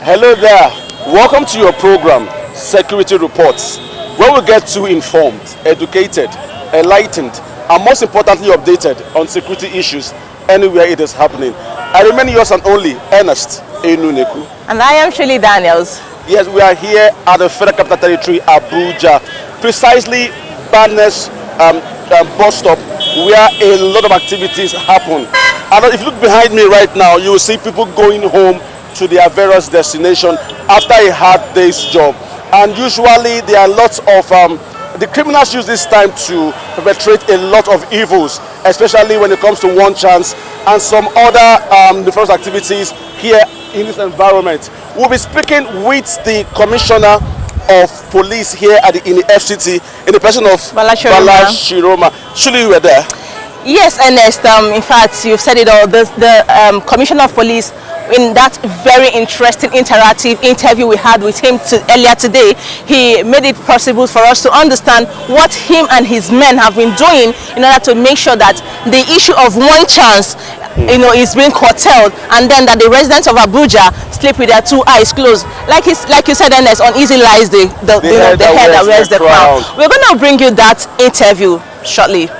Hello there. Welcome to your program, Security Reports, where we get you informed, educated, enlightened, and most importantly, updated on security issues anywhere it is happening. I remain yours and only, Ernest Enuneku. And I am Shirley Daniels. Yes, we are here at the Federal Capital Territory, Abuja, precisely Badness bus stop, where a lot of activities happen. And if you look behind me right now, you will see people going home to their various destinations after a hard day's job. And usually there are lots of the criminals use this time to perpetrate a lot of evils, especially when it comes to one chance and some other nefarious activities here in this environment. We'll be speaking with the Commissioner of Police here in the FCT in the person of Bala Shiroma. Surely you were there. Yes, Ernest. In fact, you've said it all. The Commissioner of Police, in that very interesting interactive interview we had with him earlier today, he made it possible for us to understand what him and his men have been doing in order to make sure that the issue of one chance is being curtailed, and then that the residents of Abuja sleep with their two eyes closed. Like you said, Ernest, on easy lies the head that wears the crown. We're going to bring you that interview shortly.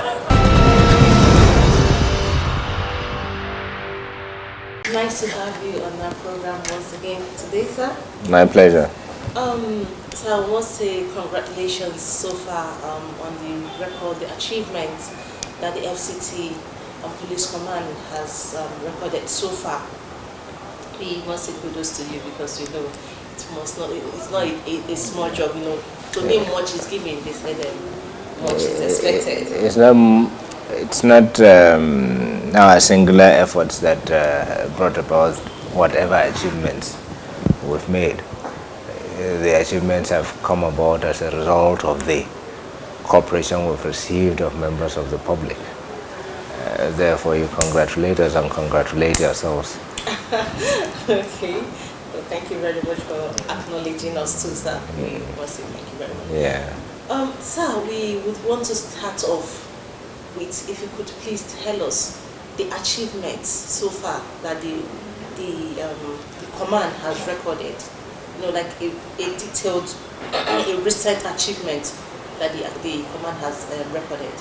Nice to have you on our program once again today, sir. My pleasure. So I want to say congratulations so far on the record, the achievements that the FCT Police Command has recorded so far. We must say kudos to you because it's not a small job. To me much is given. They said much is expected. It's not our singular efforts that brought about whatever achievements we've made. The achievements have come about as a result of the cooperation we've received of members of the public. Therefore, you congratulate us and congratulate yourselves. Okay. Well, thank you very much for acknowledging us too, sir. We must say thank you very much. Yeah. Sir, we would want to start off with, if you could please tell us the achievements so far that the command has recorded. Like a detailed, a recent achievement that the command has recorded.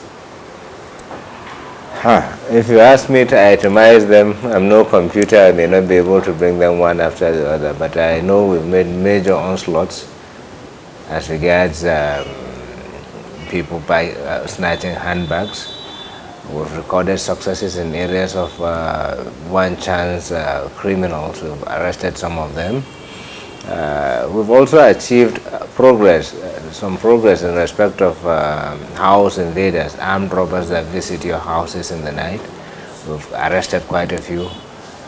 If you ask me to itemize them, I'm no computer, I may not be able to bring them one after the other, but I know we've made major onslaughts as regards people snatching handbags. We've recorded successes in areas of one chance criminals. We've arrested some of them. We've also achieved some progress in respect of house invaders, armed robbers that visit your houses in the night. We've arrested quite a few.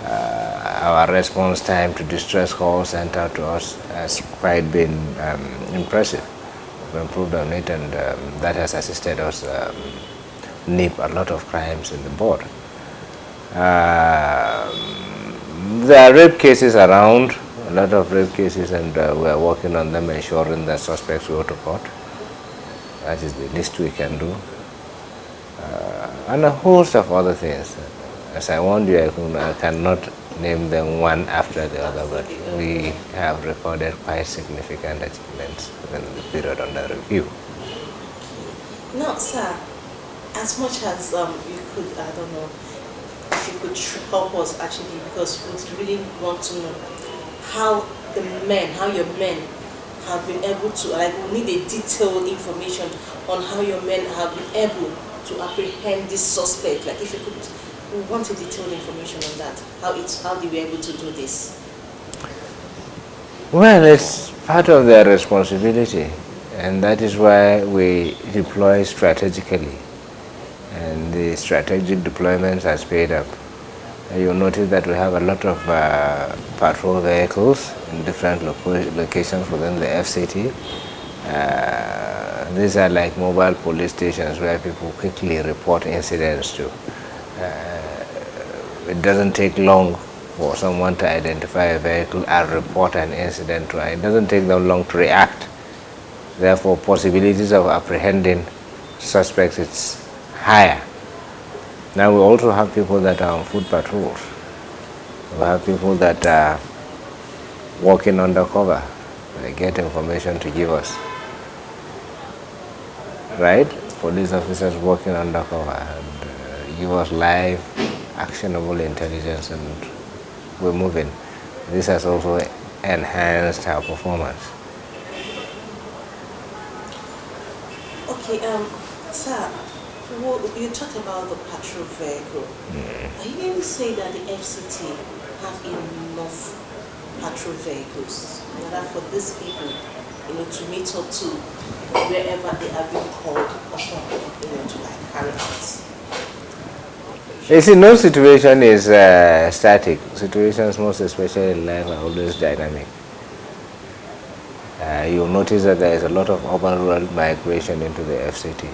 Our response time to distress calls sent out to us has quite been impressive. We've improved on it, and that has assisted us nip a lot of crimes in the bud. There are rape cases around. A lot of rape cases, and we are working on them, ensuring that suspects go to court. That is the least we can do. And a host of other things. As I warned you, I cannot name them one after the other, but we have recorded quite significant achievements in the period under review. Now, sir, as much as you could, I don't know, if you could help us actually, because we really want to know how your men have been able to, we need a detailed information on how your men have been able to apprehend this suspect. Like, if you could, we want a detailed information on that. How they were able to do this? Well, it's part of their responsibility, and that is why we deploy strategically. And the strategic deployments has paid up. You'll notice that we have a lot of patrol vehicles in different locations within the FCT. These are like mobile police stations where people quickly report incidents to. It doesn't take long for someone to identify a vehicle and report an incident to it. It doesn't take them long to react. Therefore, possibilities of apprehending suspects is higher. Now we also have people that are on foot patrols. We have people that are working undercover. They get information to give us. Right? Police officers working undercover and give us live, actionable intelligence, and we're moving. This has also enhanced our performance. Okay, sir, you talked about the patrol vehicle. Are you going to say that the FCT have enough patrol vehicles in order for these people, to meet up to wherever they are being called upon, to like carry out? You see, no situation is static. Situations, most especially in life, are always dynamic. You'll notice that there is a lot of urban-rural migration into the FCT.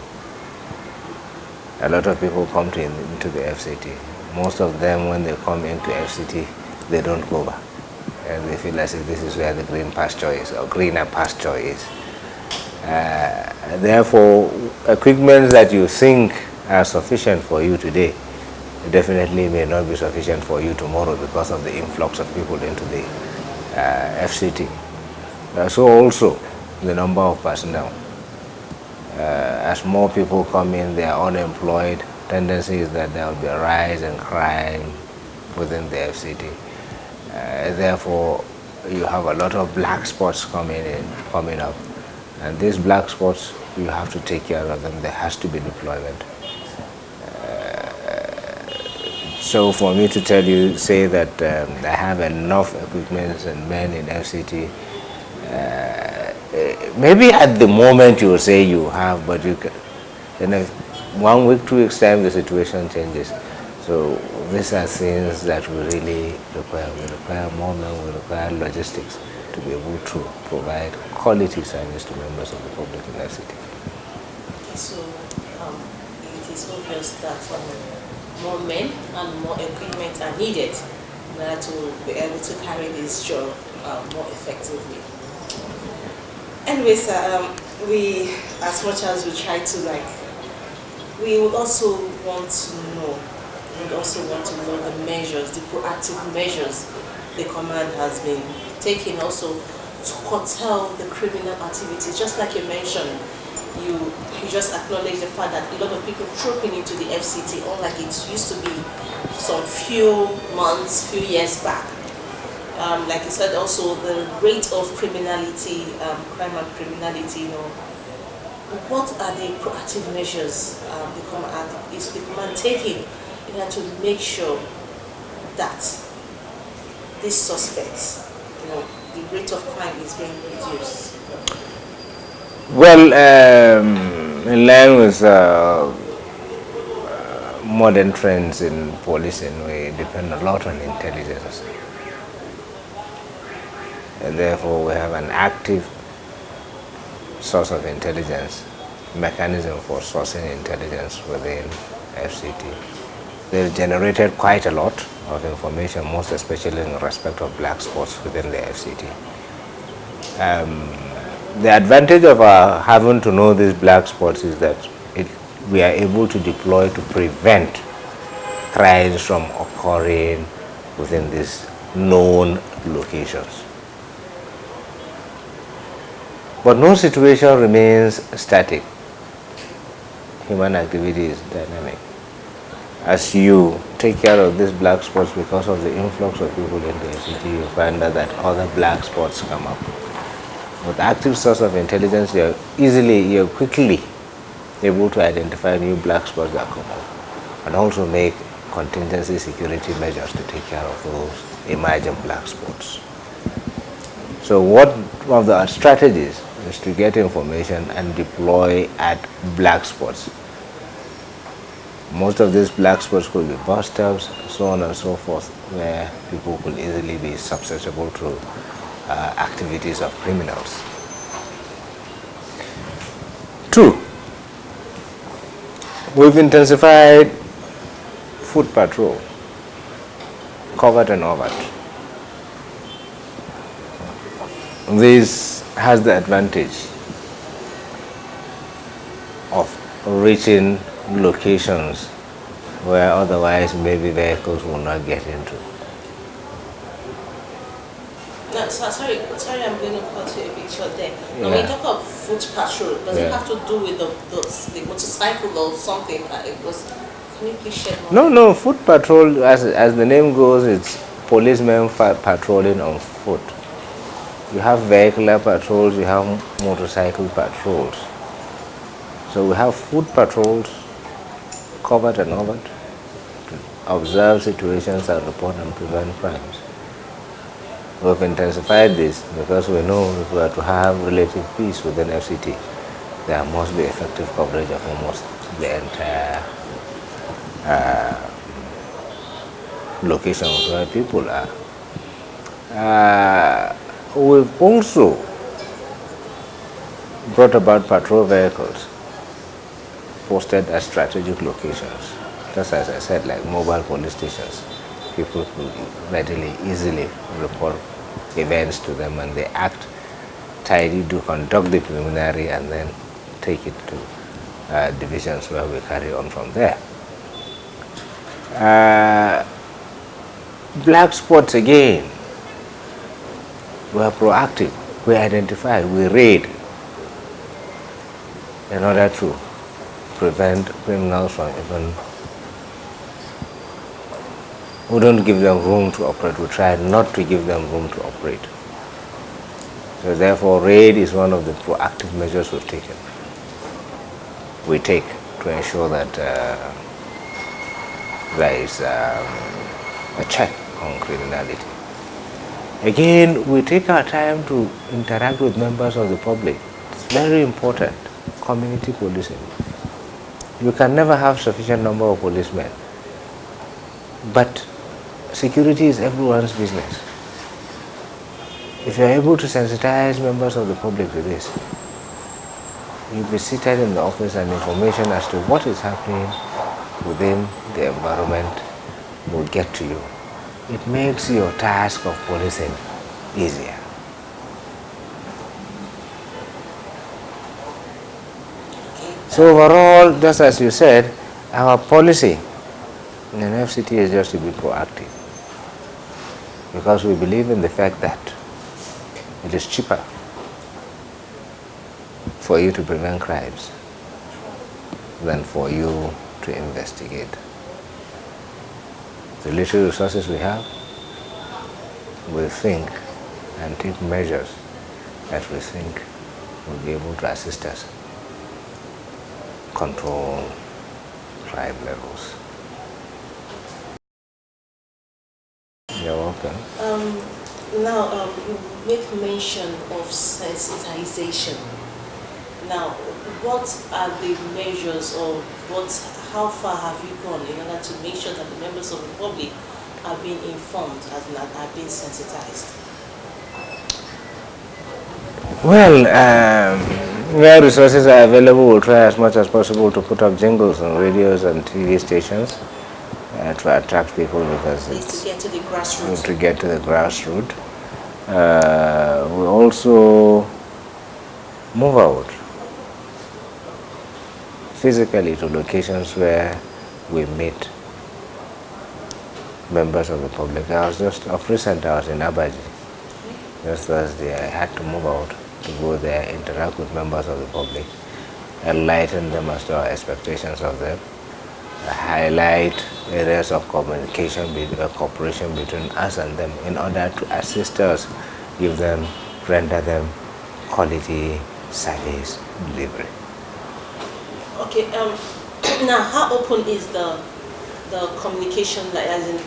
A lot of people come into the FCT. Most of them, when they come into FCT, they don't go back. And they feel as if this is where the green pasture is, or greener pasture is. Therefore, equipment that you think are sufficient for you today definitely may not be sufficient for you tomorrow because of the influx of people into the FCT. So also the number of personnel. As more people come in, they are unemployed. Tendency is that there will be a rise in crime within the FCT. Therefore, you have a lot of black spots coming up, and these black spots, you have to take care of them. There has to be deployment. So for me to say that I have enough equipment and men in FCT, maybe at the moment you will say you have, but you can, in 1 week, 2 weeks time, the situation changes. So these are things that we really require. We require more men, we require logistics to be able to provide quality service to members of the public in FCT. So it is obvious that more men and more equipment are needed in order to be able to carry this job more effectively. Anyway, sir, we, as much as we try to we would also want to know, the measures, the proactive measures the command has been taking also to curtail the criminal activities. Just like you mentioned, you just acknowledge the fact that a lot of people trooping into the FCT, unlike it used to be some few months, few years back. Like you said, also the rate of criminality, crime and criminality, what are the proactive measures the command taking in order to make sure that these suspects, the rate of crime is being reduced? Well, in line with modern trends in policing, we depend a lot on intelligence. And therefore, we have an active source of intelligence, mechanism for sourcing intelligence within FCT. They've generated quite a lot of information, most especially in respect of black spots within the FCT. The advantage of having to know these black spots is that we are able to deploy to prevent crimes from occurring within these known locations. But no situation remains static. Human activity is dynamic. As you take care of these black spots, because of the influx of people in the FCT, you find out that other black spots come up. With active source of intelligence, you're quickly able to identify new black spots that come up, and also make contingency security measures to take care of those emerging black spots. So one of the strategies is to get information and deploy at black spots. Most of these black spots could be bus stops, so on and so forth, where people could easily be susceptible to activities of criminals. 2, we've intensified foot patrol, covert and overt. This has the advantage of reaching locations where otherwise maybe vehicles will not get into. No, sorry, I'm going to cut you a bit short there. Now, when you Yeah. talk of foot patrol, does it Yeah. have to do with the motorcycle or something? It was. Can you please shed more No, light? no, foot patrol, as the name goes, it's policemen patrolling on foot. You have vehicular patrols, you have motorcycle patrols. So we have foot patrols, covered and covered, to observe situations and report and prevent crimes. We've intensified this because we know if we are to have relative peace within FCT, there must be effective coverage of almost the entire locations where people are. We've also brought about patrol vehicles posted at strategic locations, just as I said, like mobile police stations. People could readily, easily report events to them, and they act tidy to conduct the preliminary and then take it to divisions where we carry on from there. Black spots again, we are proactive, we identify, we raid in order to prevent criminals from even, we don't give them room to operate, we try not to give them room to operate. So therefore raid is one of the proactive measures we've taken. We take to ensure that there is a check on criminality. Again, we take our time to interact with members of the public. It's very important. Community policing. You can never have sufficient number of policemen, but security is everyone's business. If you're able to sensitize members of the public to this, you'll be seated in the office and information as to what is happening within the environment will get to you. It makes your task of policing easier. So overall, just as you said, our policy in FCT is just to be proactive, because we believe in the fact that it is cheaper for you to prevent crimes than for you to investigate. The little resources we have, we think and take measures that we think will be able to assist us control crime levels. You're welcome. Now, you make mention of sensitization. Now, what are the measures, or how far have you gone in order to make sure that the members of the public are being informed and are being sensitized? Well, where resources are available, we'll try as much as possible to put up jingles on radios and TV stations to attract people, because It's to get to the grassroots. to get to the grassroots. We also move out physically to locations where we meet members of the public. I was just of recent, I was in Abaji just Thursday. I had to move out to go there, interact with members of the public, enlighten them as to our expectations of them, highlight areas of communication, cooperation between us and them in order to assist us, render them quality service delivery. Okay. Now, how open is the communication? Like, as in,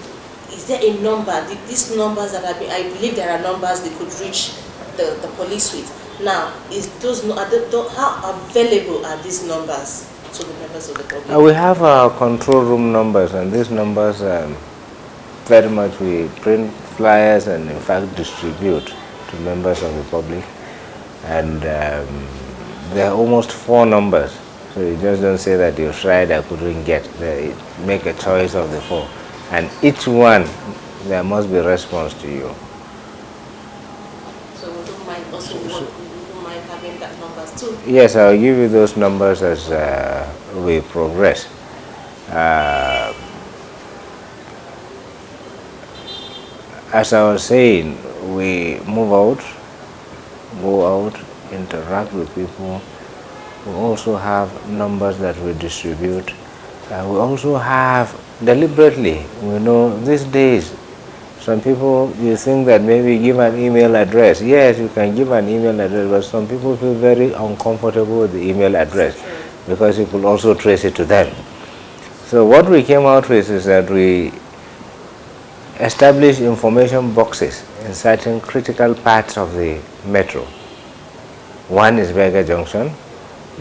is there a number? These numbers that have been, I believe there are numbers they could reach the police with. Now, how available are these numbers to the members of the public? We have our control room numbers, and these numbers very much we print flyers and in fact distribute to members of the public, and there are almost 4 numbers. So you just don't say that you tried, I couldn't get. Make a choice of the 4, and each one there must be response to you. So we don't mind having that numbers too. Yes, I'll give you those numbers as we progress. As I was saying, we move out, go out, interact with people. We also have numbers that we distribute. We also have deliberately, we know these days, some people, you think that maybe give an email address. Yes, you can give an email address, but some people feel very uncomfortable with the email address because you could also trace it to them. So what we came out with is that we establish information boxes in certain critical parts of the metro. One is Vega Junction,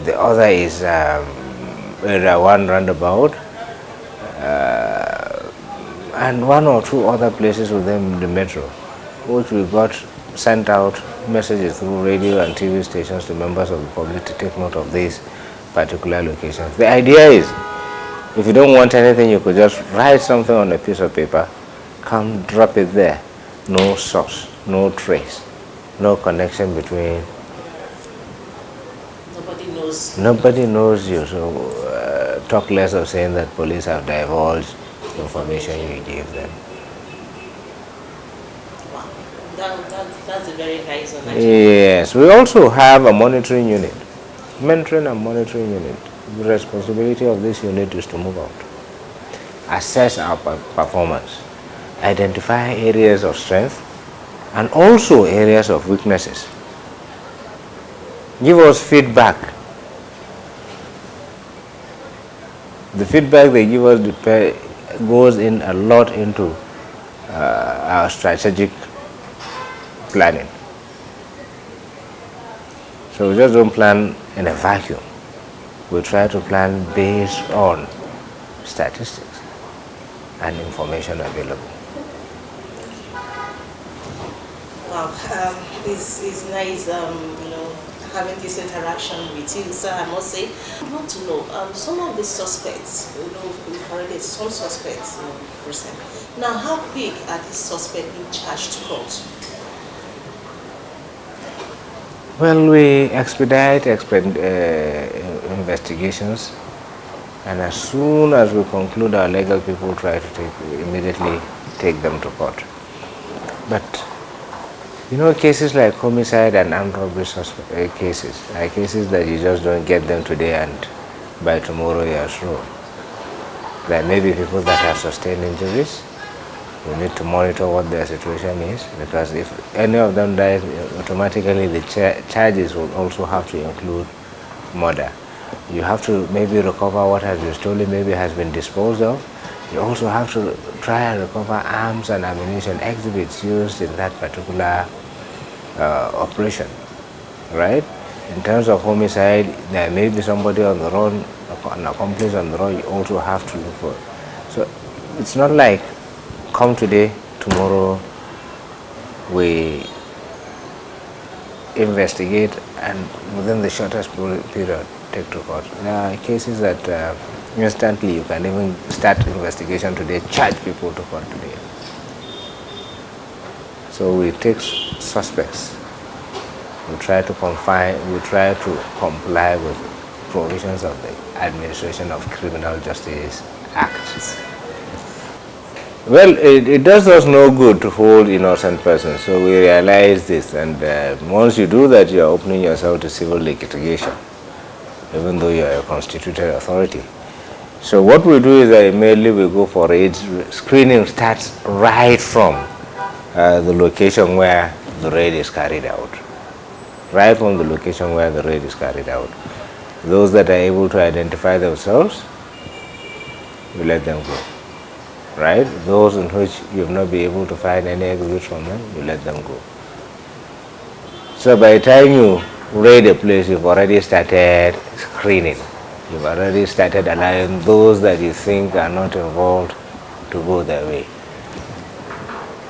the other is Area 1 roundabout, and one or two other places within the metro, which we got sent out messages through radio and TV stations to members of the public to take note of these particular locations. The idea is, if you don't want anything, you could just write something on a piece of paper, come drop it there. No source, no trace, no connection between. Nobody knows you, so talk less of saying that police have divulged information you gave them. Wow, that's a very nice one. Yes, we also have a monitoring unit, mentoring and monitoring unit. The responsibility of this unit is to move out, assess our performance, identify areas of strength and also areas of weaknesses. Give us feedback. The feedback they give us goes in a lot into our strategic planning. So we just don't plan in a vacuum. We try to plan based on statistics and information available. Wow, it's nice, having this interaction with you, sir. I must say, I want to know some of the suspects. We've already some suspects present. Now, how quick are these suspects being charged to court? Well, we expedite investigations, and as soon as we conclude, our legal people try to immediately take them to court. But cases like homicide and armed robbery cases are cases that you just don't get them today and by tomorrow you are through. There may be people that have sustained injuries. We need to monitor what their situation is, because if any of them dies, automatically the charges will also have to include murder. You have to maybe recover what has been stolen, maybe has been disposed of. You also have to try and recover arms and ammunition, exhibits used in that particular operation, right? In terms of homicide, there may be somebody on the run, an accomplice on the run, you also have to look for. So it's not like come today, tomorrow we investigate and within the shortest period take to court. There are cases that instantly you can even start investigation today, charge people to court today. So we take suspects, we try to comply with provisions of the Administration of Criminal Justice Act. Well, it does us no good to hold innocent persons, so we realize this, and once you do that, you are opening yourself to civil litigation, even though you are a constituted authority. So what we do is that immediately we go for raids. Screening starts right from the location where the raid is carried out. Right from the location where the raid is carried out. Those that are able to identify themselves, we let them go. Right? Those in which you have not been able to find any exhibits from them, you let them go. So by the time you raid a place, you've already started screening. You've already started allowing those that you think are not involved to go their way.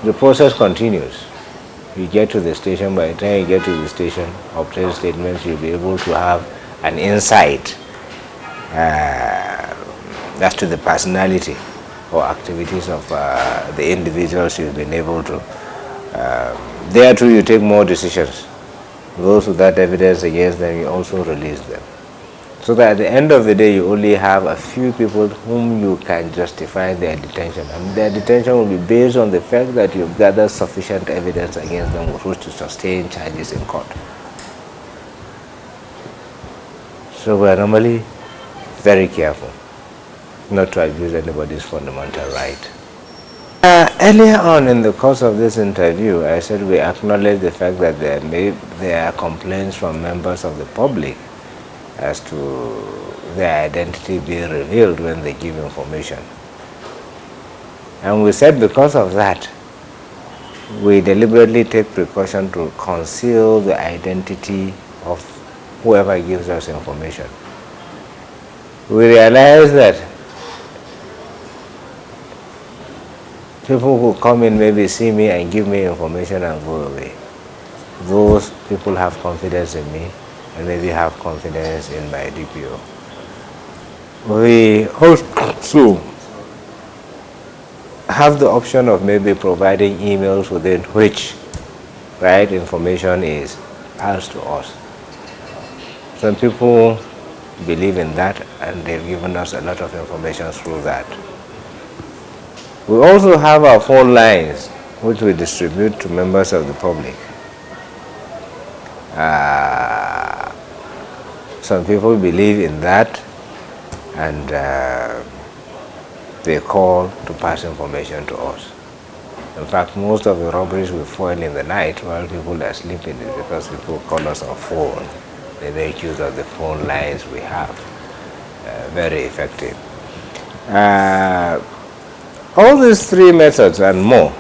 The process continues. You get to the station, by the time you get to the station, obtain statements, you'll be able to have an insight as to the personality or activities of the individuals you've been able to. There too you take more decisions. Those with that evidence against them, you also release them. So that at the end of the day, you only have a few people whom you can justify their detention. And their detention will be based on the fact that you've gathered sufficient evidence against them with which to sustain charges in court. So we are normally very careful not to abuse anybody's fundamental right. Earlier on in the course of this interview, I said we acknowledge the fact that there are complaints from members of the public as to their identity being revealed when they give information. And we said because of that, we deliberately take precaution to conceal the identity of whoever gives us information. We realize that people who come in maybe see me and give me information and go away. Those people have confidence in me and maybe have confidence in my DPO. We also have the option of maybe providing emails within which right information is passed to us. Some people believe in that and they've given us a lot of information through that. We also have our phone lines which we distribute to members of the public. Some people believe in that and they call to pass information to us. In fact, most of the robberies we foil in the night while people are sleeping is because people call us on phone. They make use of the phone lines we have. Very effective. All these three methods and more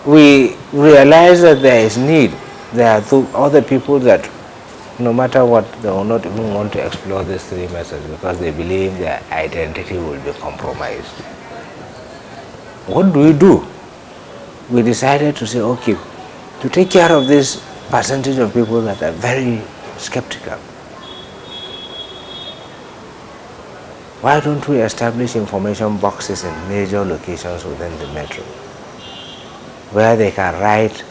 we realize that there is need. There are other people that no matter what, they will not even want to explore these three methods because they believe their identity will be compromised. What do? We decided to say, okay, to take care of this percentage of people that are very skeptical, why don't we establish information boxes in major locations within the metro where they can write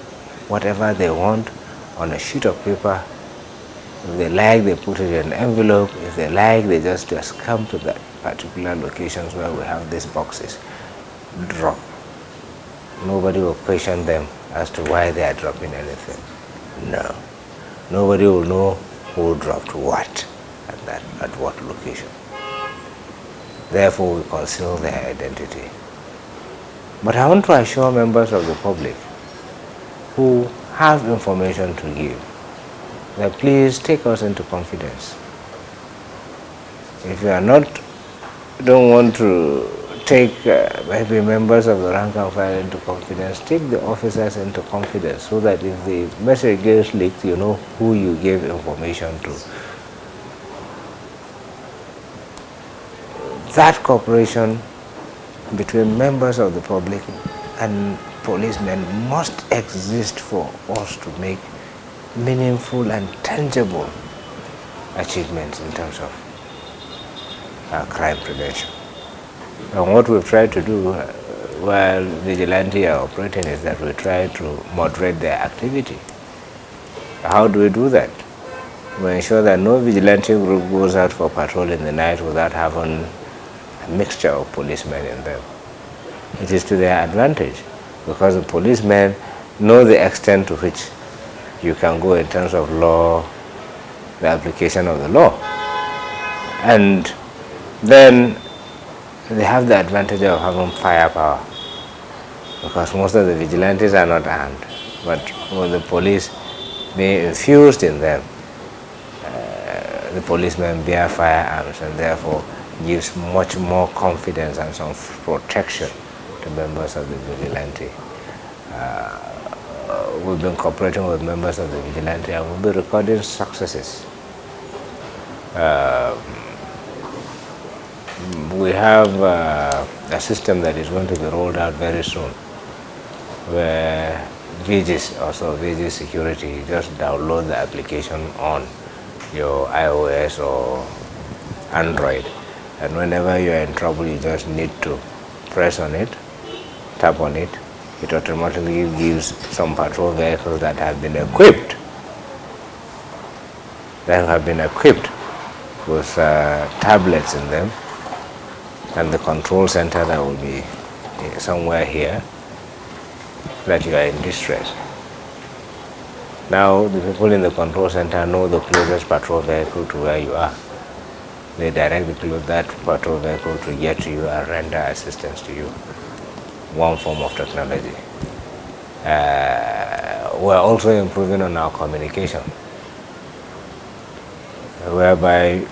whatever they want on a sheet of paper. If they like, they put it in an envelope. If they like, they just come to that particular locations where we have these boxes, drop. Nobody will question them as to why they are dropping anything. No. Nobody will know who dropped what at what location. Therefore, we conceal their identity. But I want to assure members of the public who have information to give that please take us into confidence. If you don't want to take maybe members of the rank and file into confidence, take the officers into confidence so that if the message gets leaked, you know who you gave information to. That cooperation between members of the public and policemen must exist for us to make meaningful and tangible achievements in terms of crime prevention. And what we've tried to do while vigilante are operating is that we try to moderate their activity. How do we do that? We ensure that no vigilante group goes out for patrol in the night without having a mixture of policemen in them. It is to their advantage because the policemen know the extent to which you can go in terms of law, the application of the law. And then they have the advantage of having firepower because most of the vigilantes are not armed. But with the police being infused in them, the policemen bear firearms and therefore gives much more confidence and some protection to members of the vigilante. We've been cooperating with members of the vigilante and we'll be recording successes. We have a system that is going to be rolled out very soon where VGIS, also VGIS security, just download the application on your iOS or Android, and whenever you are in trouble you just need to press on it, tap on it, it automatically gives some patrol vehicles that have been equipped with tablets in them, and the control center that will be somewhere here, that you are in distress. Now the people in the control center know the closest patrol vehicle to where you are. They direct that patrol vehicle to get to you and render assistance to you. One form of technology. We're also improving on our communication, whereby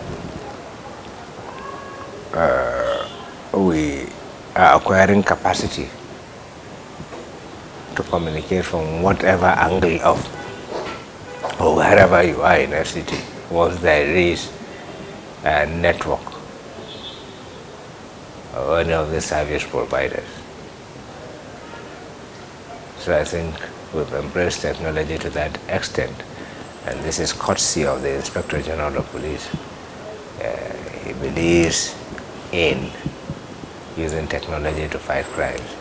we are acquiring capacity to communicate from whatever angle of or wherever you are in a city, once there is a network or any of the service providers. So I think we've embraced technology to that extent, and this is courtesy of the Inspector General of Police. He believes in using technology to fight crimes.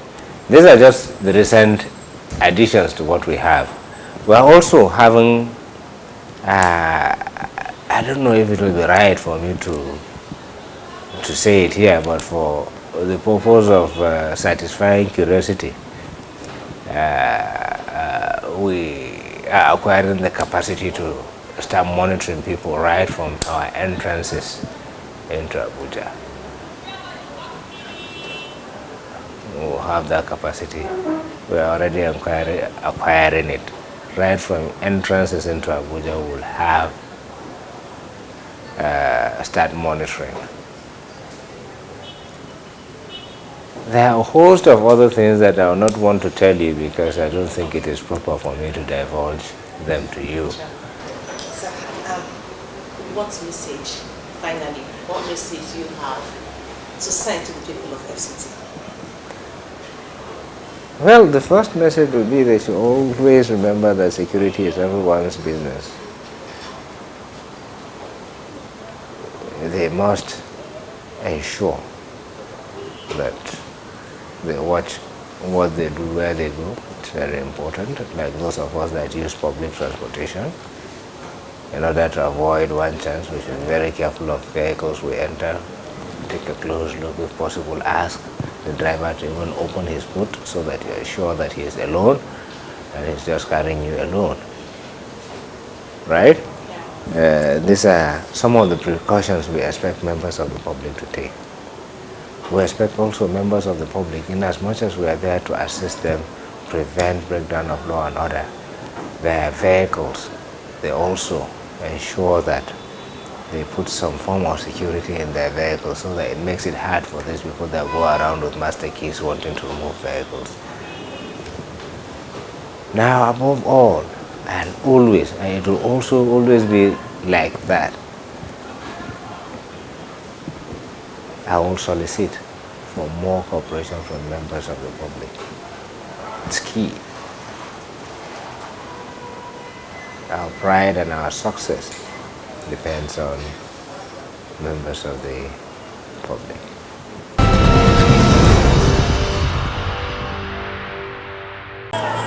These are just the recent additions to what we have. We are also having, I don't know if it will be right for me to say it here, but for the purpose of satisfying curiosity, we are acquiring the capacity to start monitoring people right from our entrances into Abuja. We'll have that capacity. We are already acquiring it. Right from entrances into Abuja, we'll have start monitoring. There are a host of other things that I will not want to tell you because I don't think it is proper for me to divulge them to you. Sir, what message, finally, what message you have to send to the people of FCT? Well, the first message would be they should always remember that security is everyone's business. They must ensure that they watch what they do, where they go. It's very important, like those of us that use public transportation. In order to avoid one chance, we should be very careful of vehicles we enter. Take a close look, if possible, ask the driver to even open his boot so that you are sure that he is alone and he's just carrying you alone. Right? These are some of the precautions we expect members of the public to take. We expect also members of the public, in as much as we are there to assist them, prevent breakdown of law and order, their vehicles, they also ensure that they put some form of security in their vehicles so that it makes it hard for these people that go around with master keys wanting to remove vehicles. Now, above all, and always, and it will also always be like that, I will solicit for more cooperation from members of the public. It's key. Our pride and our success depends on members of the public.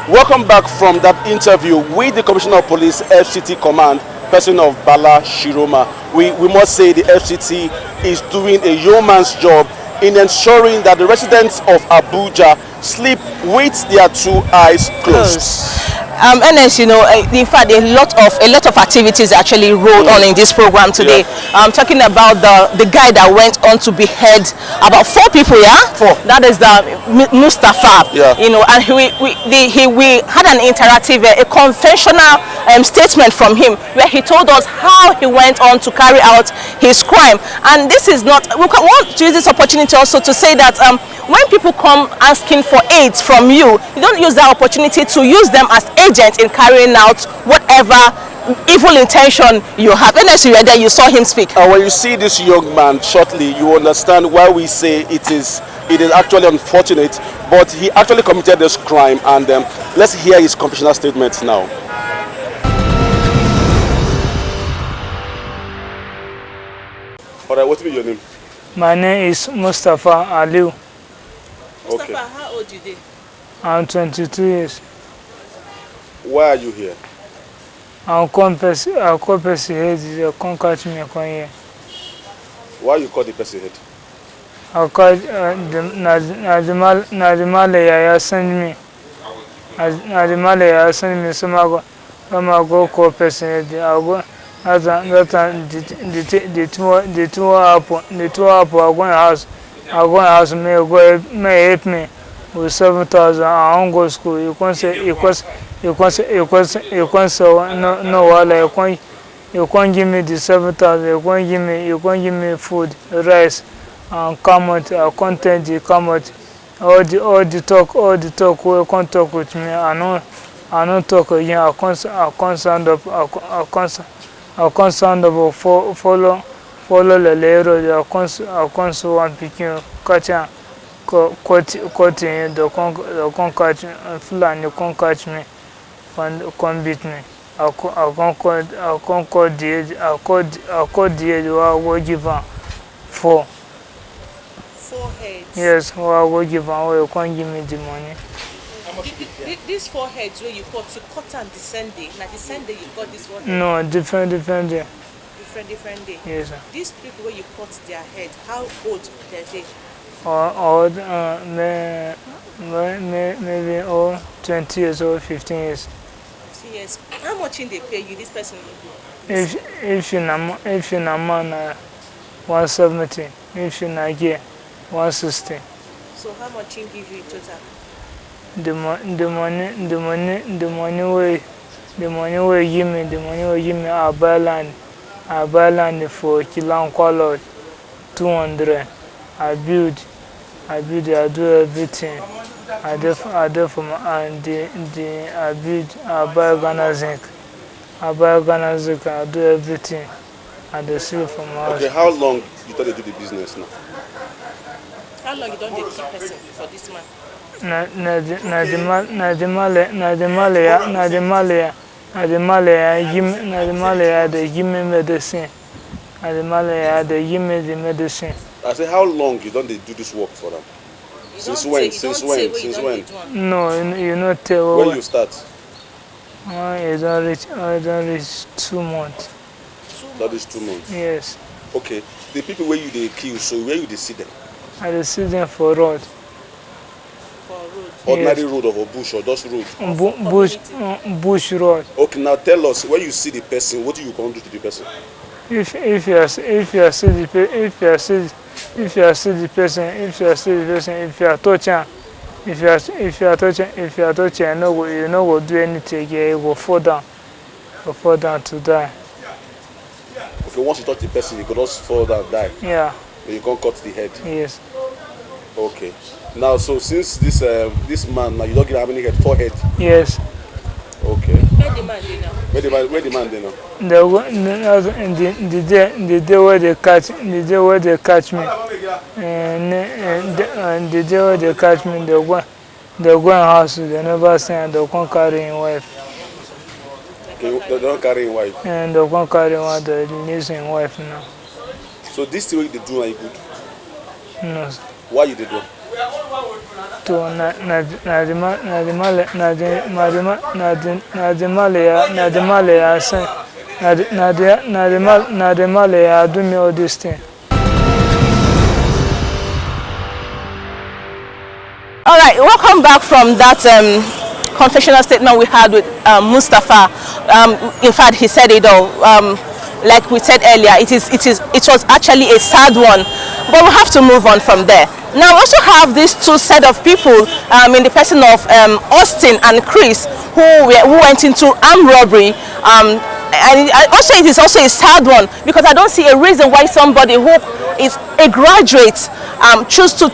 Welcome back from that interview with the Commissioner of Police, FCT Command, person of Bala Shiroma. We must say the FCT is doing a yeoman's job in ensuring that the residents of Abuja sleep with their two eyes closed. Ernest, you know, in fact, a lot of activities actually rolled on in this program today. I'm talking about the guy that went on to behead about 4 people. Yeah, 4. That is the Mustafa. Yeah. You know, and we had an interactive, a conventional statement from him where he told us how he went on to carry out his crime. And this is not. We want to use this opportunity also to say that when people come asking for aid from you, you don't use that opportunity to use them as agents in carrying out whatever evil intention you have. Unless you were there, you saw him speak. And when you see this young man shortly, you understand why we say it is actually unfortunate, but he actually committed this crime. And let's hear his confessional statements now. All right, what will be your name? My name is Mustafa Aliu. Mustafa, how old are you? I'm 22 years. Why are you here? I'll come head, they come catch me here. Why you call the person head? I'll call the Malaya send me. The Malaya send me some go call person head. I'll go. That's the two up are going house. I'll go house may help me with 7,000. I won't go school. You can't say you can't say no while you can't give me the 7,000. You can't give me food, rice, and come out. I content you come out. All the talk. You can't talk with me. I don't talk again. I can't stand up. I can't stand up. Follow the layer. I can't so one picking catch cutting. They can't catch fly. You can't catch me. Can't beat me. I can't call the age. I call the age. I will give her 4. 4 heads. Yes, I will give her. You can't give me the money. These 4 heads where you cut on the Sunday. Now the Sunday you cut this 4 heads. No, different day. Different day. Yes, sir. These people where you cut their head, how old are they? Old, maybe 20 years or 15 years. 50 years. How much in they pay you? This person? If you na man 170, if you na gear 160. So how much in give you in total? The money will give me I buy land for Kilan Color 200. I build, I do everything. I do for my and I build, I buy Ghana zinc. I do everything. And they sell for my house. Okay, how long you thought they do the business now? How long you don't keep person for this man? They give me medicine. They give me the medicine. I say, how long you don't they do this work for them? Since when? No, you not tell. When you start? I don't reach 2 months. That is 2 months. Yes. Okay. The people where you they kill, so where you they see them? I see them for road. For road. Ordinary road or bush or just road? Bush road. Okay, now tell us, when you see the person, what do you going to do to the person? If you see the person, if you are touching, you know will do anything, you will fall down to die. Okay, once you touch the person, you could just fall down, die. Yeah. Then you can't cut the head. Yes. Okay. Now, so since this man, now you don't get how many head? 4 head. Yes. Okay. Where the man dey now? Where the man dey now? The day where they catch me, and the day where they catch me, they go in house. They never say they can't carry his wife. Okay, they don't carry his wife. And they can't carry wife. They release his wife now. So this thing they do, are you good? No. Why you they do? Do me all this thing. All right, welcome back from that confessional statement we had with Mustafa. In fact, he said it all. Like we said earlier, it was actually a sad one, but we have to move on from there. Now, we also have these 2 set of people in the person of Austin and Chris, who went into armed robbery. And also, it is also a sad one because I don't see a reason why somebody who is a graduate choose to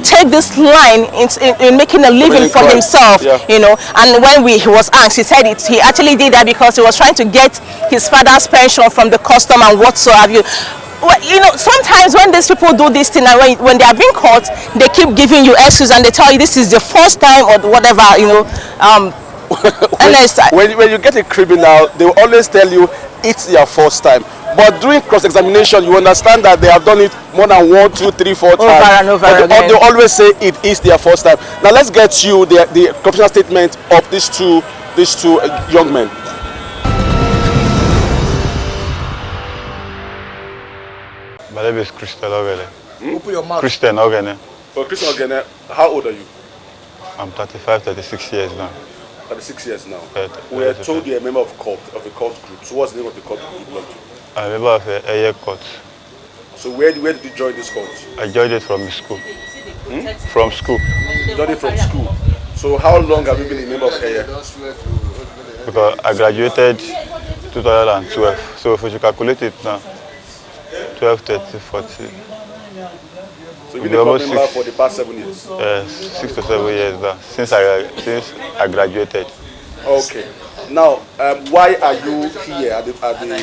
take this line in making a living for himself, yeah. You know. And when he was asked, he said he actually did that because he was trying to get his father's pension from the custom and whatsoever. Well, you know, sometimes when these people do this thing and when they are being caught, they keep giving you excuses and they tell you this is the first time or whatever, you know. When you get a criminal, they will always tell you it's your first time. But during cross-examination, you understand that they have done it more than 1, 2, 3, 4 times. Over and over But again. they always say it is their first time. Now let's get you the confessional statement of these two young men. My name is Christian Ogene. Open your mouth. Christian Ogene. Oh, Christian Ogene, how old are you? I'm 35, 36 years now. 36 years now. We are told you're a member of a cult group. So what's the name of the cult group you belong to? I'm a member of a year cult. So where did you join this cult? I joined it from school. From school. You joined it from school. So how long have you been a member of AYE? Because I graduated 2012. So if you calculate it now, 12, 13, 14. So you've been a cult member for the past 7 years? 6 to 7 years now, since I graduated. Okay. Now, why are you here at the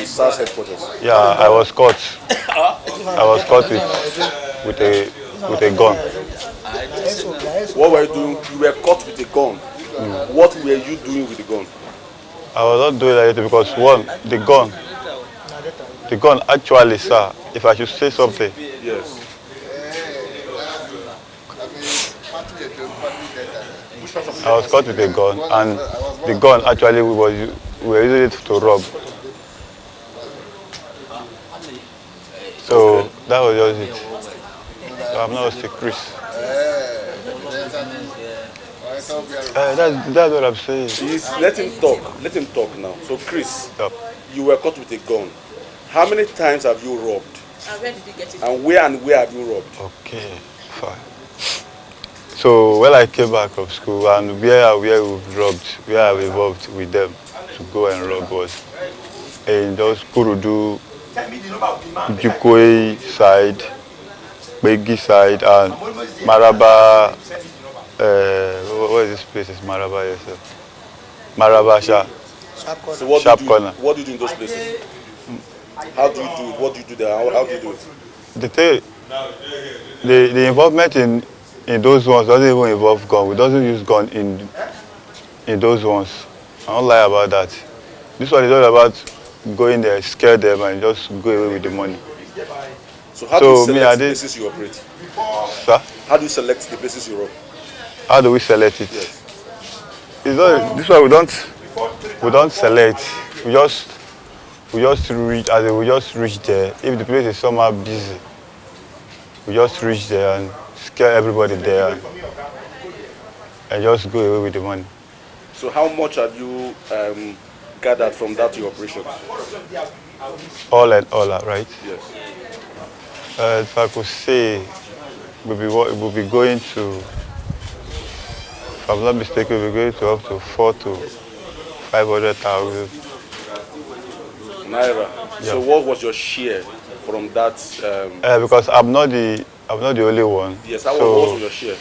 SARS headquarters? Yeah, I was caught. I was caught with a gun. What were you doing? You were caught with a gun. What were you doing with the gun? I was not doing anything because one, the gun actually, sir, if I should say something. Yes. I was caught with a gun, and the gun actually we were using it to rob. So that was just it. So I'm not a Chris. That's what I'm saying. Please, let him talk. Let him talk now. So Chris, Yep. you were caught with a gun. How many times have you robbed? And where did you get it? And where have you robbed? Okay, fine. So when I came back from school and where we've robbed, where I involved with them to go and rob was in those Kurudu, Jukoi side, Begi side, and Maraba. What is this place? It's Maraba yourself. Maraba Sharp. So what Sharp do you do? corner. What do you do in those places? How do you do it? What do you do there? How do you do it? The involvement in those ones doesn't even involve gun. We doesn't use gun in those ones. I don't lie about that. This one is all about going there, scare them, and just go away with the money. So how do you select the places you operate? Sir? How do you select the places you rob? How do we select it? Yes. It's not, this one we don't select. We just reach there. If the place is somehow busy, we just reach there and scare everybody there and just go away with the money. So how much have you gathered from that your operations? All and all, right? Yes. If I could say, we'll be going to, if I'm not mistaken, we'll be going to up to 400,000 to 500,000 naira. Yeah. So what was your share from that? Because I'm not the only one. Yes. What was your share?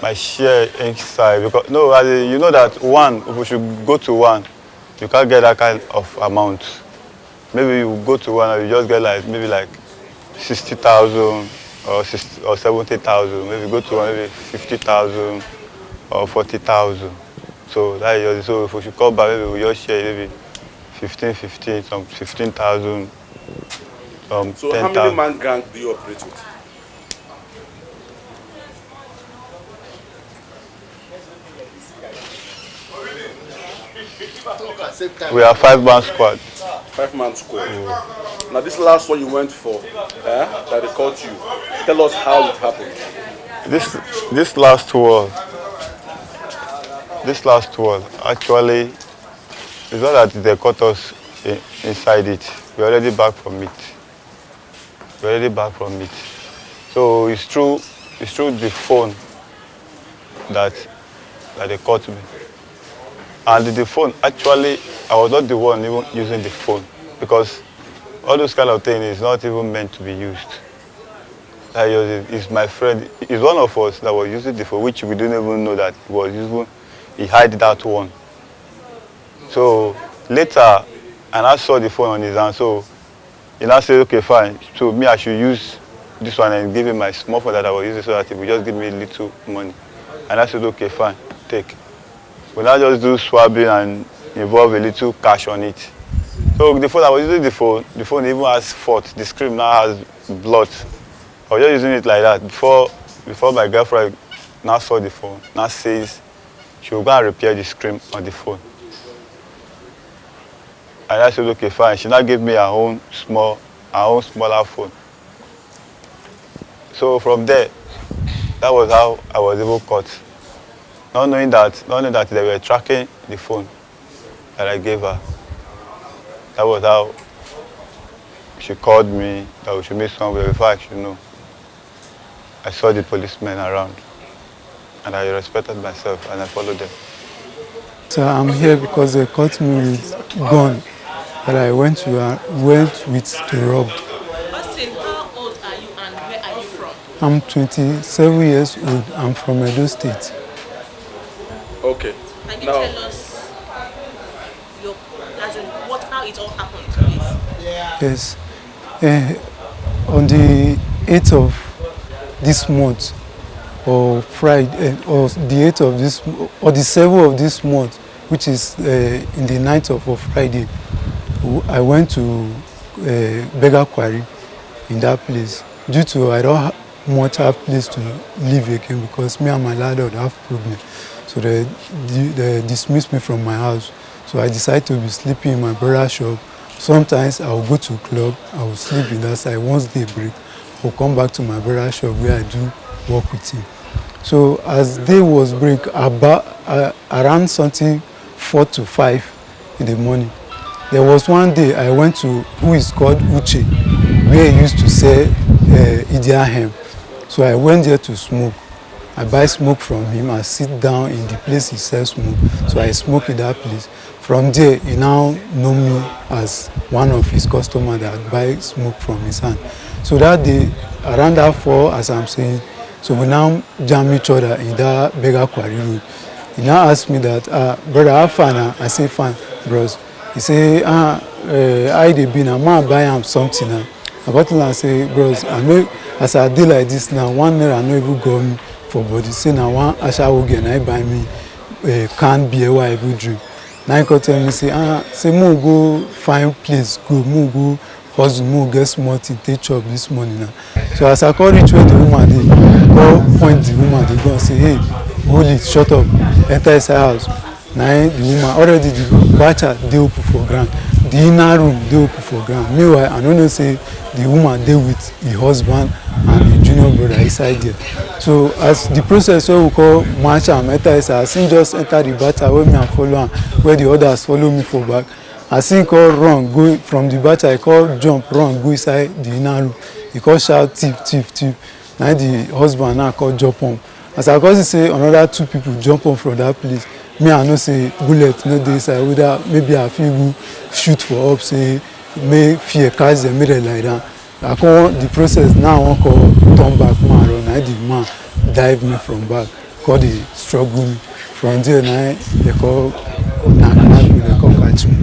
My share inside, because you know that if we should go to one, you can't get that kind of amount. Maybe you go to one and you just get maybe 60,000 or 70,000. Maybe go to one, maybe 50,000 or 40,000. So that is so if we should come back, maybe we just share maybe 15, some 15,000, some 10,000. So how many man gang do you operate with? We are 5-man squad. 5-man squad. Now this last one you went for, that they caught you. Tell us how it happened. This last one actually, it's not that they caught us inside it. We're already back from it. So it's through the phone that they caught me. And the phone, actually, I was not the one even using the phone because all those kind of things is not even meant to be used. It's my friend, it's one of us that was using the phone, which we didn't even know that he was using. He hid that one. So later, and I saw the phone on his hand, so he now said, okay, fine. So me, I should use this one and give him my small phone that I was using so that he would just give me a little money. And I said, okay, fine, take. We now just do swabbing and involve a little cash on it. So the phone, I was using the phone even has fault. The screen now has blood. I was just using it like that before my girlfriend now saw the phone, now says she will go and repair the screen on the phone. And I said, okay, fine. She now gave me her own smaller phone. So from there, that was how I was able caught. Not knowing that they were tracking the phone that I gave her. That was how she called me that we should meet somewhere before I should know. I saw the policemen around and I respected myself and I followed them. So I'm here because they caught me with gun that I went with to rob. Austin, how old are you and where are you from? I'm 27 years old. I'm from Edo State. Okay. Can you tell us how it all happened, please? Yes. On the 8th of this month, or Friday, or the 8th of this, or the 7th of this month, which is in the night of Friday, I went to Beggar Quarry in that place. Due to I don't much have place to live again because me and my landlord have problem. So they dismissed me from my house. So I decided to be sleeping in my brother's shop. Sometimes I will go to club, I will sleep in that side. Once they break, I will come back to my brother's shop where I do work with him. So as day was break, about around something 4 to 5 in the morning, there was one day I went to who is called Uche, where he used to sell Idia hemp. So I went there to smoke. I buy smoke from him. I sit down in the place he sells smoke. So I smoke in that place. From there, he now know me as one of his customers that buy smoke from his hand. So that day, around that 4, as I'm saying, so we now jam each other in that Beggar Quarry road. He now asked me that, brother, how far now? I say, fine, bros. He say, I dey be now, man buy him something now. I got him and say, bros, I know as I do like this now, 1 naira I know even go me for body. Say now one ashawo again, I buy me canned beer where I go drink. Now he tell me say mo go find place, mo go hustle, mo get small thing, take chop this morning now. So as I call reach where the woman dey, I call point the woman, they go and say, hey, hold it, shut up, enter inside house. Now the woman already the bacha dey open for ground, the inner room dey open for ground. Meanwhile, I don't know say the woman dey with the husband and the junior brother inside there. So as the process wey we call match am enter inside, as him just enter the bacha wey me and follow am, where the others follow me for back. As him call run go from the bacha, he call jump run go inside the inner room. He call shout thief thief thief. Now the husband now call jump on. As I go see say another 2 people jump on from that place, me I know say bullet no dey inside, whether maybe I fit go shoot for up, say make fear catch them, make them lie down. I call the process now, I wan call turn back man run. Now the man dive me from back, call the struggle me. From there now they call knack me, they call catch me.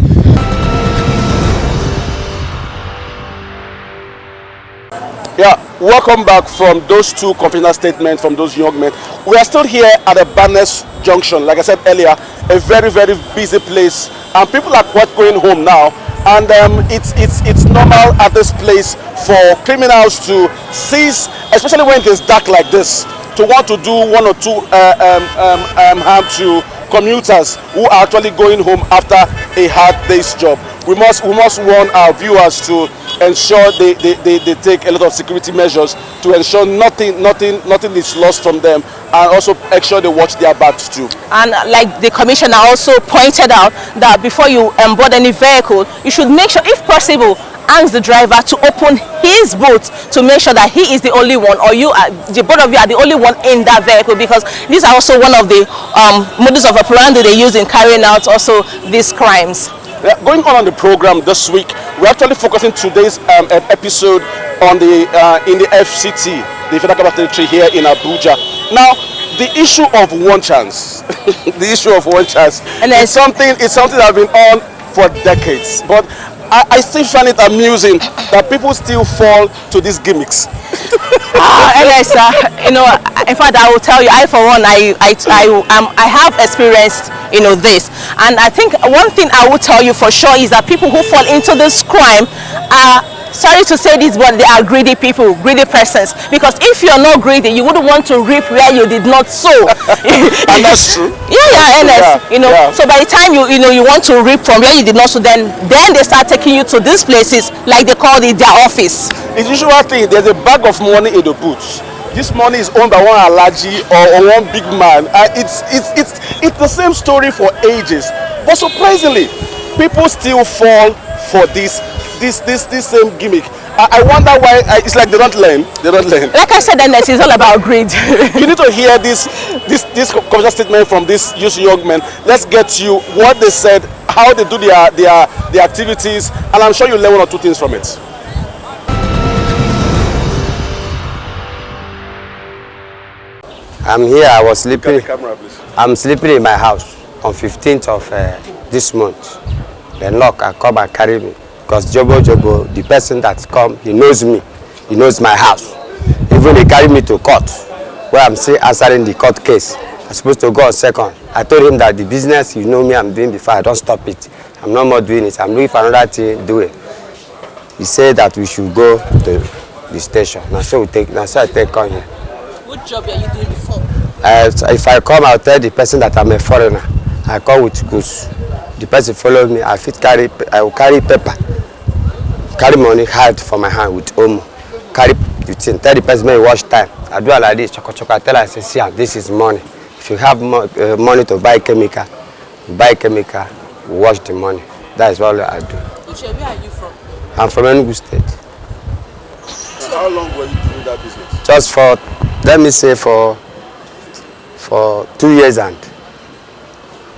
Yeah, welcome back from those 2 confidential statements from those young men. We are still here at the Barnes Junction. Like I said earlier, a very, very busy place, and people are quite going home now. And it's normal at this place for criminals to seize, especially when it is dark like this, to want to do 1 or 2 harm to commuters who are actually going home after a hard day's job. We must warn our viewers to ensure they take a lot of security measures to ensure nothing is lost from them, and also make sure they watch their backs too. And like the commissioner also pointed out, that before you board any vehicle, you should make sure, if possible, ask the driver to open his boot to make sure that he is the only one, or the both of you are the only one in that vehicle, because these are also one of the modus of operandi they use in carrying out also these crimes. Going on the program this week, we're actually focusing today's episode on the in the FCT, the Federal Capital Territory here in Abuja. Now, the issue of one chance, the issue of one chance, and it's something that's been on for decades. But I still find it amusing that people still fall to these gimmicks. Yes, you know, in fact, I will tell you, I for one, I have experienced, you know, this, and I think one thing I will tell you for sure is that people who fall into this crime are, sorry to say this, but they are greedy people, greedy persons. Because if you're not greedy, you wouldn't want to reap where you did not sow. And that's true. Yeah, Ernest. You know, so by the time you want to reap from where you did not sow, then they start taking you to these places like they call it their office. It's usual thing. There's a bag of money in the boots. This money is owned by one Alaji or one big man. It's the same story for ages. But surprisingly, people still fall for this same gimmick. I wonder why. It's like they don't learn. Like I said, Ernest, it's all about greed. You need to hear this conversation statement from this young men. Let's get you what they said, how they do their activities, and I'm sure you'll learn one or two things from it. I'm here. I was sleeping. Camera, please. I'm sleeping in my house on 15th of this month. Then look, I come and carry me. Because Jobo, the person that come, he knows me. He knows my house. Even they carry me to court, where I'm still answering the court case. I'm supposed to go on second. I told him that the business, you know me, I'm doing before, I don't stop it. I'm no more doing it. I'm looking for another thing, do it. He said that we should go to the station. Now so I take on here. What job are you doing before? If I come, I'll tell the person that I'm a foreigner. I come with goods. The person follow me. I will carry paper, carry money hard for my hand with omo. Carry the thing. Tell the person, may wash time. I do all like this. Choco. I tell her, I say, see, this is money. If you have money to buy chemical, wash the money. That is what I do. Where are you from? I'm from Enugu State. How long were you doing that business? Just for, let me say, for 2 years and.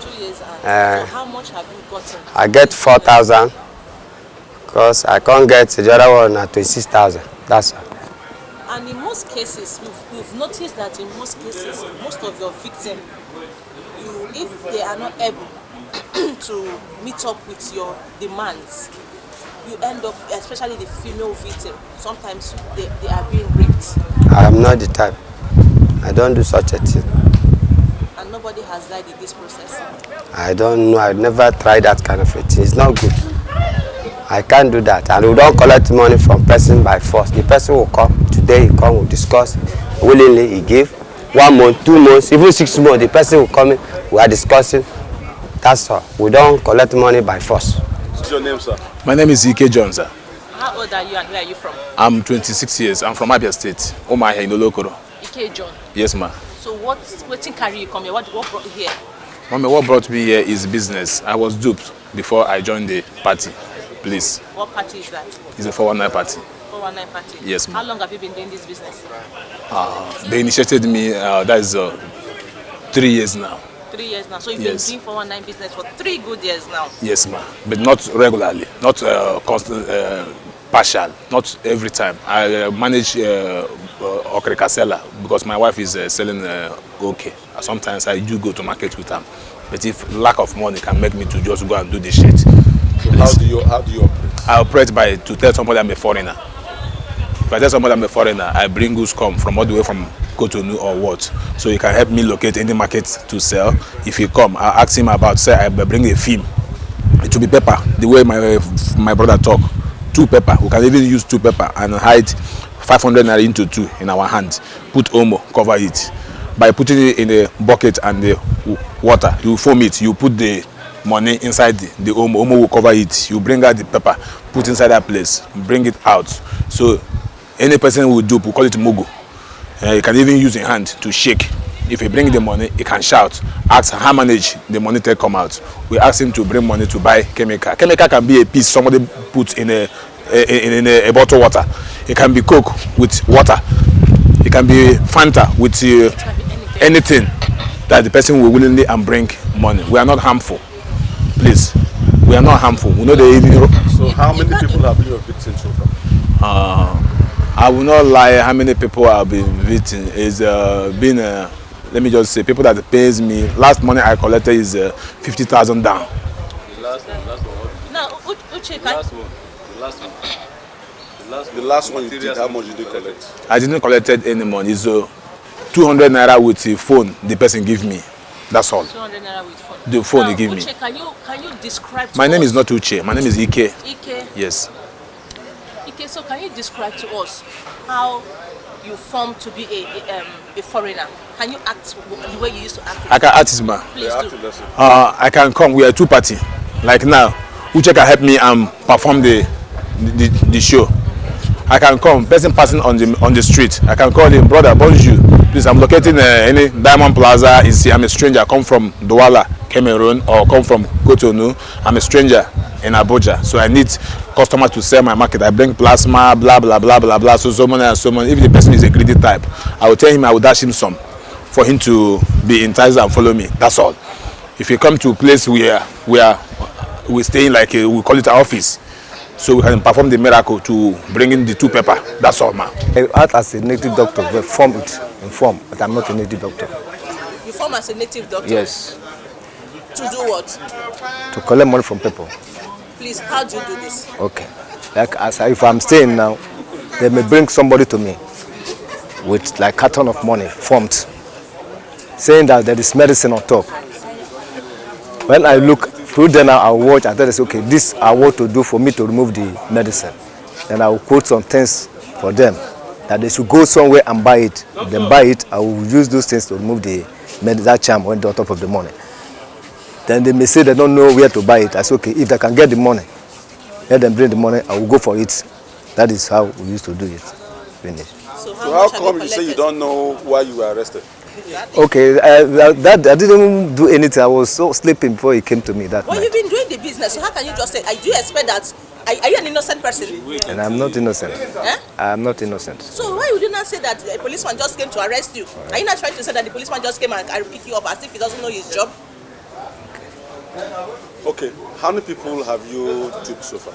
2 years and. So how much have you gotten? I get 4,000 because I can't get the other one at 26,000. That's all. And in most cases, we've noticed that in most cases, most of your victims, if they are not able to meet up with your demands, you end up, especially the female victim, sometimes they are being raped. I am not the type. I don't do such a thing. And nobody has died in this process? I don't know. I never tried that kind of a thing. It's not good. I can't do that. And we don't collect money from person by force. The person will come. Today he come, we'll discuss. Willingly he give. 1 month, 2 months, even 6 months. The person will come in. We are discussing. That's all. We don't collect money by force. What's your name, sir? My name is Ike John, sir. How old are you and where are you from? I'm 26 years. I'm from Abia State. Oma here in Olokoro. Ike John. Yes, ma. So what carry you come here? What brought you here? Mama, what brought me here is business. I was duped before I joined the party. Please. What party is that? It's a 419 party. 419 party? Yes, ma'am. How long have you been doing this business? They initiated me, that is 3 years now. 3 years now. So you've Yes. been doing 419 business for 3 good years now? Yes, ma'am. But not regularly, not constant, partial, not every time. I manage Okrikasela because my wife is selling okay. Sometimes I do go to market with her. But if lack of money can make me to just go and do this shit. So how do you operate? I operate by to tell somebody I'm a foreigner. If I tell somebody I'm a foreigner, I bring goods come from all the way from Cotonou or what. So he can help me locate any market to sell. If he come, I ask him about, say I bring a film. It will be paper, the way my brother talk. 2 pepper, we can even use 2 pepper and hide 500 naira into 2 in our hand. Put omo, cover it. By putting it in the bucket and the water, you foam it, you put the money inside the omo will cover it. You bring out the pepper, put inside that place, bring it out. So any person will do, we call it mugu. You can even use your hand to shake. If you bring the money, he can shout. Ask how manage the money to come out. We ask him to bring money to buy chemical. Chemical can be a piece somebody puts in a bottle of water. It can be Coke with water. It can be Fanta with anything that the person will willingly and bring money. We are not harmful. Please, we are not harmful. We know the even. So how many people have been your victims so far? I will not lie. How many people have been victims? It's been let me just say, people that pays me. Last money I collected is 50,000 down. Last one. Now, which The last one you did, how much did you collect? I didn't collect any money, so 200 naira with the phone the person give me. That's all. 200 naira with phone. The phone now, he give Uche, me. Can you describe to My name us? is not Uche. My name is Ike. Ike. Yes. Ike, so can you describe to us how you formed to be a foreigner? Can you act the way you used to act? I can act this man. Please do. I can come. We are two party. Like now, Uche can help me perform the show. I can come. Person passing on the street, I can call him, brother, bonjour. Please, I'm located in any Diamond Plaza. I'm a stranger. I come from Douala, Cameroon, or come from Cotonou. I'm a stranger in Abuja, so I need customers to sell my market. I bring plasma, blah blah blah blah blah. So many and so many. If the person is a greedy type, I will tell him, I will dash him some, for him to be enticed and follow me. That's all. If you come to a place where we stay in, like we call it our office, so we can perform the miracle to bring in the two pepper. That's all, man. I act as a native doctor, but but I'm not a native doctor. You form as a native doctor? Yes. To do what? To collect money from people. Please, how do you do this? Okay. Like if I'm staying now, they may bring somebody to me with like carton of money formed, saying that there is medicine on top. When I look through, then I'll watch and tell them, okay, this I want to do for me to remove the medicine. Then I will quote some things for them that they should go somewhere and buy it. Then buy it, I will use those things to remove that charm when they're on top of the money. Then they may say they don't know where to buy it. I say, okay, if they can get the money, let them bring the money, I will go for it. That is how we used to do it. Finish. So how come you say you don't know why you were arrested? Okay, I didn't do anything. I was so sleeping before he came to me that night. You've been doing the business, so how can you just say, do you expect that? Are you an innocent person? And I'm not innocent. Eh? I'm not innocent. So why would you not say that a policeman just came to arrest you? Are you not trying to say that the policeman just came and pick you up as if he doesn't know his job? Okay, how many people have you tipped so far?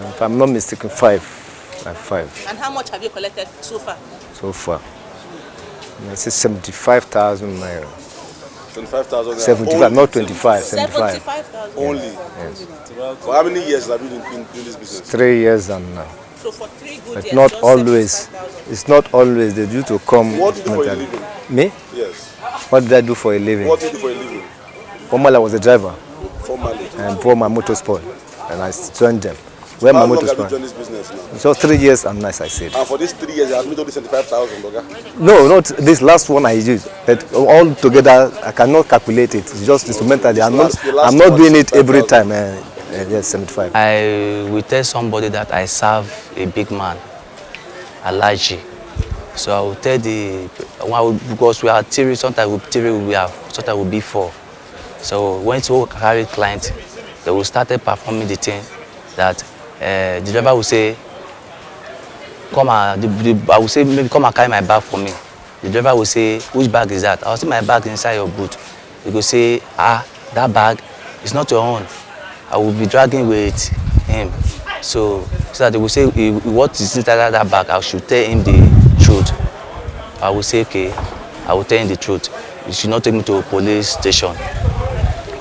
If I'm not mistaken, 5. Like 5. And how much have you collected so far? So far. I say 75,000 naira. 25,000 naira? 75, not 25, 75. 75,000? Only? Yes. For how many years have you been doing this business? 3 years and now. So for 3 good But years, not just always. 75,000. It's not always. They do to come. What do you do for a living? Me? Yes. What did I do for a living? What do you do for a living? Formerly I was a driver. Formerly? And before my motor spoiled. And I joined them. When How my long motor have you spoiled. done this business now? So 3 years and nice, I said. And for these 3 years, you have made only 75,000, Boga? No, not this last one I used. But all together, I cannot calculate it. It's just instrumentally. I'm not doing it every time. Yes, 75. I will tell somebody that I serve a big man, Alaji. So I will tell because we are theory, sometimes we theory we have, sometimes we be 4. So when it's all carry client, they will start performing the thing that the driver will say, come and, I will say, maybe come and carry my bag for me. The driver will say, which bag is that? I will say, my bag inside your boot. He will say, that bag is not your own. I will be dragging with him. So that they will say, what is inside that bag? I should tell him the truth. I will say, okay, I will tell him the truth. You should not take me to a police station.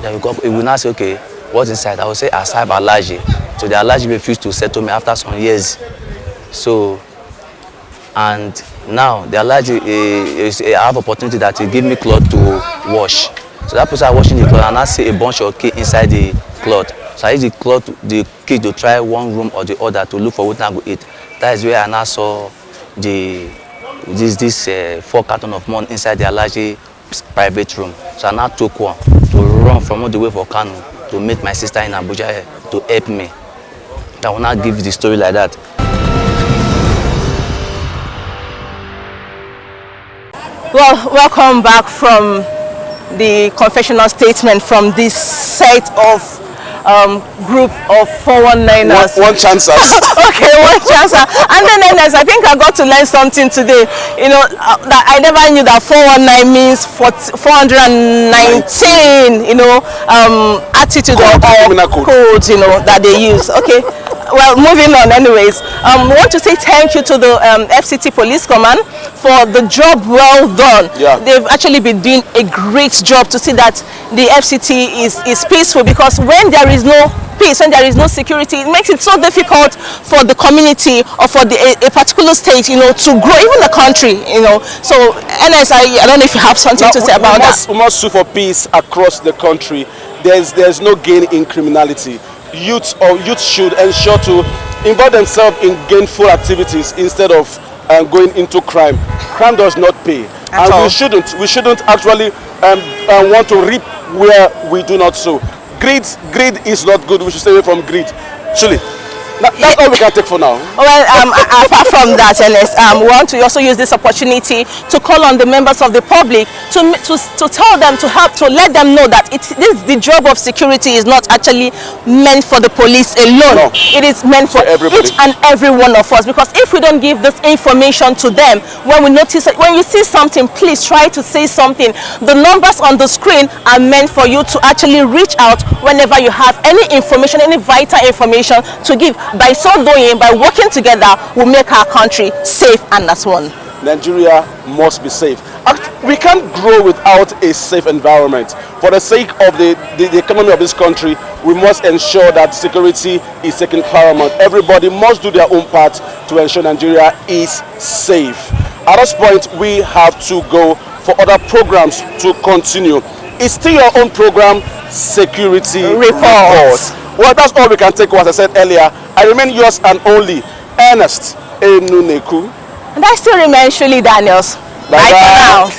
Then he will now say, okay, what's inside? I will say, I have allergy. So the allergy refused to settle me after some years. So, and now the allergy I have opportunity that he give me cloth to wash. So that person washing the cloth and I see a bunch of key inside the cloth. So I use the key to try one room or the other to look for what I go eat. That is where I now saw this 4 carton of money inside the allergy private room. So I now took one to run from all the way for Kano to meet my sister in Abuja to help me. I will not give the story like that. Well, welcome back from the confessional statement from this set of group of 419ers. One chancers. Okay, one chancer. And then I think I got to learn something today. You know, that I never knew that 419 means 419, you know, attitude or codes, you know, that they use. Okay. well, moving on anyways, we want to say thank you to the FCT Police Command for the job well done. Yeah. They've actually been doing a great job to see that the FCT is peaceful, because when there is no peace, when there is no security, it makes it so difficult for the community or for a particular state, you know, to grow, even the country, you know. So, NS, I don't know if you have something to say about that. We must sue for peace across the country. There's no gain in criminality. Youth should ensure to involve themselves in gainful activities instead of going into crime. Crime does not pay, and we shouldn't actually want to reap where we do not sow. Greed is not good. We should stay away from greed. Truly. That's all we can take for now. Well, apart from that, Ernest, we want to also use this opportunity to call on the members of the public to tell them, to help, to let them know that the job of security is not actually meant for the police alone. No. It is meant for each and every one of us, because if we don't give this information to them, when we notice, when you see something, please try to say something. The numbers on the screen are meant for you to actually reach out whenever you have any information, any vital information to give. By so doing, by working together, we'll make our country safe and as one. Nigeria must be safe. We can't grow without a safe environment. For the sake of the economy of this country, we must ensure that security is taken paramount. Everybody must do their own part to ensure Nigeria is safe. At this point, we have to go for other programs to continue. It's still your own program, Security Report. Well, that's all we can take, as I said earlier. I remain yours and only, Ernest Enuneku. And I still remain Shuli Daniels. Bye for now.